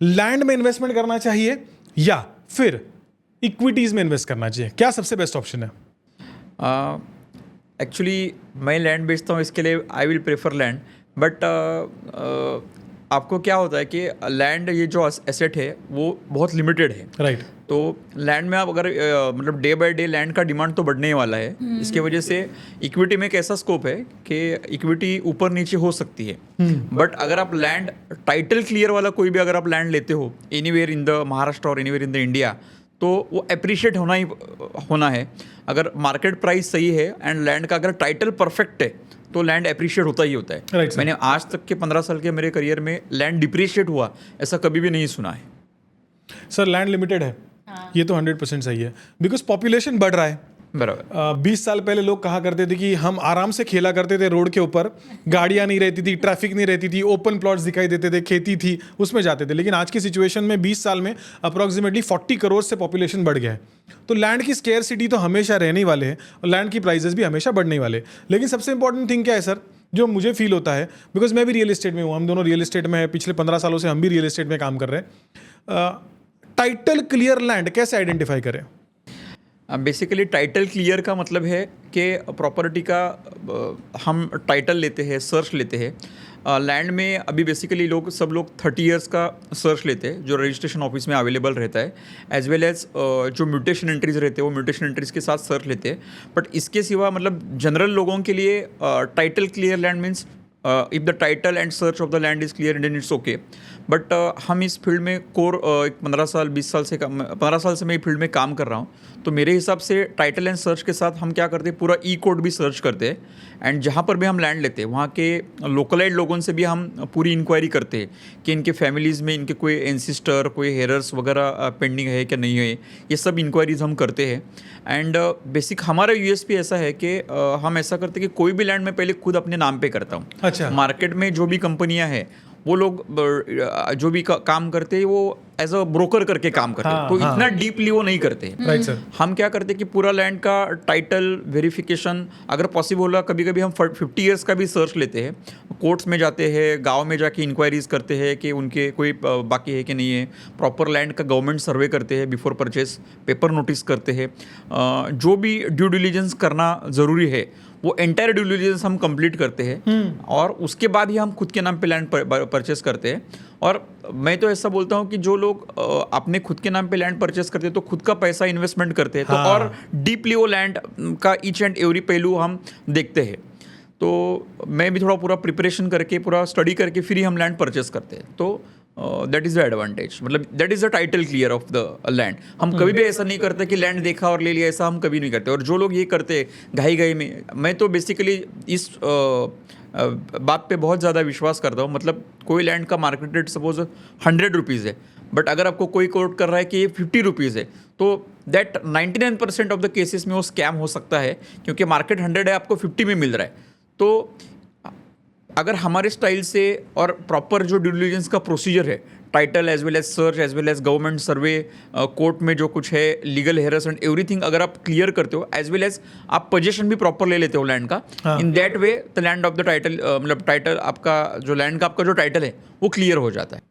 Land में investment करना चाहिए या फिर इक्विटीज में इन्वेस्ट करना चाहिए? क्या सबसे बेस्ट ऑप्शन है? एक्चुअली मैं लैंड बेचता हूँ, इसके लिए I will prefer land. But आपको क्या होता है कि लैंड ये जो एसेट है वो बहुत लिमिटेड है। राइट। तो लैंड में आप अगर मतलब डे बाय डे लैंड का डिमांड तो बढ़ने ही वाला है। इसके वजह से इक्विटी में एक ऐसा स्कोप है कि इक्विटी ऊपर नीचे हो सकती है। बट अगर आप लैंड टाइटल क्लियर वाला कोई भी अगर आप लैंड लेते हो एनीवेयर इन द महाराष्ट्र और एनीवेयर इन द इंडिया, तो वो अप्रिशिएट होना है। अगर मार्केट प्राइस सही है एंड लैंड का अगर टाइटल परफेक्ट है तो लैंड अप्रिशिएट होता ही होता है। Right, मैंने आज तक के 15 साल के मेरे करियर में लैंड डिप्रिशिएट हुआ ऐसा कभी भी नहीं सुना है। सर लैंड लिमिटेड है, ये तो 100% सही है, बिकॉज पॉपुलेशन बढ़ रहा है। बराबर। 20 साल पहले लोग कहा करते थे कि हम आराम से खेला करते थे रोड के ऊपर, गाड़ियां नहीं रहती थी, ट्रैफिक नहीं रहती थी, ओपन प्लॉट्स दिखाई देते थे, खेती थी, उसमें जाते थे। लेकिन आज की सिचुएशन में 20 साल में अप्रॉक्सीमेटली 40 करोड़ से पॉपुलेशन बढ़ गया है। तो लैंड की स्केयरसिटी तो हमेशा रहने ही वाले हैं और लैंड की प्राइजेस भी हमेशा बढ़ने ही वाले। लेकिन सबसे इंपॉर्टेंट थिंग क्या है सर, जो मुझे फील होता है, बिकॉज मैं भी रियल एस्टेट में हूँ, हम दोनों रियल एस्टेट में है, पिछले 15 सालों से हम भी रियल एस्टेट में काम कर रहे हैं। टाइटल क्लियर लैंड कैसे आइडेंटिफाई करें? बेसिकली टाइटल क्लियर का मतलब है कि प्रॉपर्टी का हम टाइटल लेते हैं, सर्च लेते हैं। लैंड में अभी बेसिकली सब लोग 30 इयर्स का सर्च लेते हैं जो रजिस्ट्रेशन ऑफिस में अवेलेबल रहता है, एज वेल एज जो म्यूटेशन एंट्रीज रहते हैं वो म्यूटेशन एंट्रीज के साथ सर्च लेते हैं। बट इसके सिवा मतलब जनरल लोगों के लिए title clear land means if the title and search of the land is clear then it's okay. But हम इस फील्ड में कोर 15 साल 20 साल से 15 साल से मैं फील्ड में काम कर रहा हूँ। तो मेरे हिसाब से टाइटल एंड सर्च के साथ हम क्या करते हैं, पूरा ई कोड भी सर्च करते हैं एंड जहाँ पर भी हम लैंड लेते हैं वहाँ के लोकलाइज लोगों से भी हम पूरी इंक्वायरी करते हैं कि इनके फैमिलीज़ में इनके कोई एंसिस्टर, कोई हेयर्स वगैरह पेंडिंग है क्या नहीं है, ये सब इंक्वायरीज हम करते हैं। एंड बेसिक हमारा यूएसपी ऐसा है कि हम ऐसा करते हैं कि कोई भी लैंड में पहले खुद अपने नाम पे करता हूँ। अच्छा। मार्केट में जो भी कंपनियां हैं वो लोग जो भी काम करते हैं वो एज अ ब्रोकर करके काम करते हैं। तो इतना डीपली वो नहीं करते। Right sir. हम क्या करते हैं कि पूरा लैंड का टाइटल वेरिफिकेशन अगर पॉसिबल होला, कभी कभी हम 50 इयर्स का भी सर्च लेते हैं, कोर्ट्स में जाते हैं, गांव में जाके इंक्वायरीज करते हैं कि उनके कोई बाकी है कि नहीं है, प्रॉपर लैंड का गवर्नमेंट सर्वे करते हैं बिफोर परचेस, पेपर नोटिस करते हैं, जो भी ड्यू डिलीजेंस करना ज़रूरी है वो एंटायर ड्यू डिलीजेंस हम कंप्लीट करते हैं और उसके बाद ही हम खुद के नाम पे लैंड परचेस करते हैं। और मैं तो ऐसा बोलता हूँ कि जो लोग अपने खुद के नाम पे लैंड परचेस करते हैं तो खुद का पैसा इन्वेस्टमेंट करते हैं। तो और डीपली वो लैंड का ईच एंड एवरी पहलू हम देखते हैं। तो मैं भी थोड़ा पूरा प्रिपरेशन करके, पूरा स्टडी करके फिर ही हम लैंड परचेस करते हैं। तो दैट इज़ द एडवांटेज, मतलब that is the title clear of the land. हम कभी भी ऐसा नहीं करते कि लैंड देखा और ले लिया, ऐसा हम कभी नहीं करते। और जो लोग ये करते घाई घाई में, मैं तो बेसिकली इस बात पे बहुत ज़्यादा विश्वास करता हूँ। मतलब कोई लैंड का मार्केट रेट सपोज 100 रुपीज़ है, बट अगर आपको कोई कोट कर रहा है कि ये 50 रुपीज़ है, तो दैट 99% ऑफ द केसेस में वो स्कैम हो सकता है, क्योंकि मार्केट 100 है, आपको 50 में मिल रहा है। तो अगर हमारे स्टाइल से और प्रॉपर जो ड्यू डिलिजेंस का प्रोसीजर है, title as well as search as well as government survey, court में जो कुछ है, लीगल हेरस एंड एवरीथिंग अगर आप क्लियर करते हो, एज वेल एज आप पोजीशन भी प्रॉपर ले लेते हो लैंड का, in that way the land of the title, मतलब टाइटल आपका जो लैंड का आपका जो टाइटल है वो क्लियर हो जाता है।